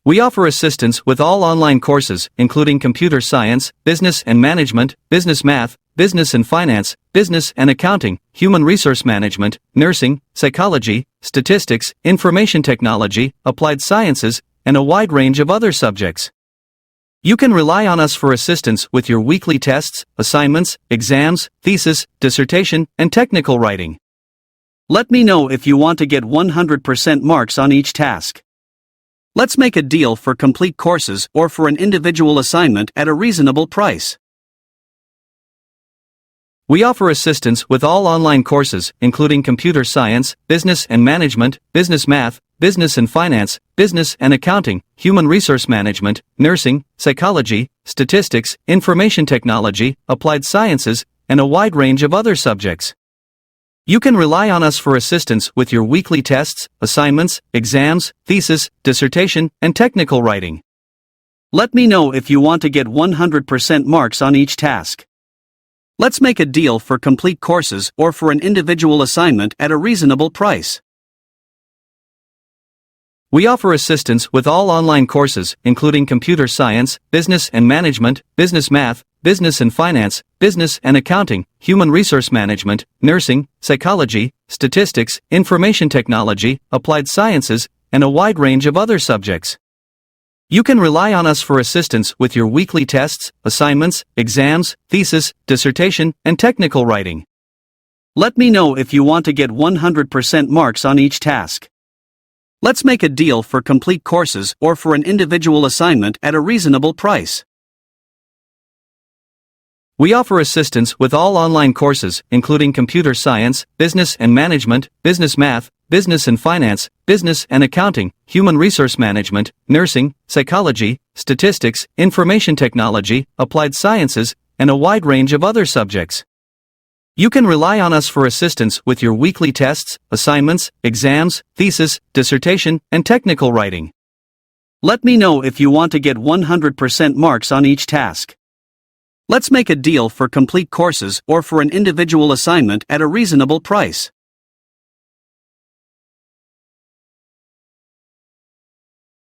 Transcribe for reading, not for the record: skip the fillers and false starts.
We offer assistance with all online courses, including computer science, business and management, business math, business and finance, business and accounting, human resource management, nursing, psychology, statistics, information technology, applied sciences, and a wide range of other subjects. You can rely on us for assistance with your weekly tests, assignments, exams, thesis, dissertation, and technical writing. Let me know if you want to get 100% marks on each task. Let's make a deal for complete courses or for an individual assignment at a reasonable price. We offer assistance with all online courses, including computer science, business and management, business math, business and finance, business and accounting, human resource management, nursing, psychology, statistics, information technology, applied sciences, and a wide range of other subjects. You can rely on us for assistance with your weekly tests, assignments, exams, thesis, dissertation, and technical writing. Let me know if you want to get 100% marks on each task. Let's make a deal for complete courses or for an individual assignment at a reasonable price. We offer assistance with all online courses, including computer science, business and management, business math, business and finance, business and accounting, human resource management, nursing, psychology, statistics, information technology, applied sciences, and a wide range of other subjects. You can rely on us for assistance with your weekly tests, assignments, exams, thesis, dissertation, and technical writing. Let me know if you want to get 100% marks on each task. Let's make a deal for complete courses or for an individual assignment at a reasonable price. We offer assistance with all online courses, including computer science, business and management, business math, business and finance, business and accounting, human resource management, nursing, psychology, statistics, information technology, applied sciences, and a wide range of other subjects. You can rely on us for assistance with your weekly tests, assignments, exams, thesis, dissertation, and technical writing. Let me know if you want to get 100% marks on each task. Let's make a deal for complete courses or for an individual assignment at a reasonable price.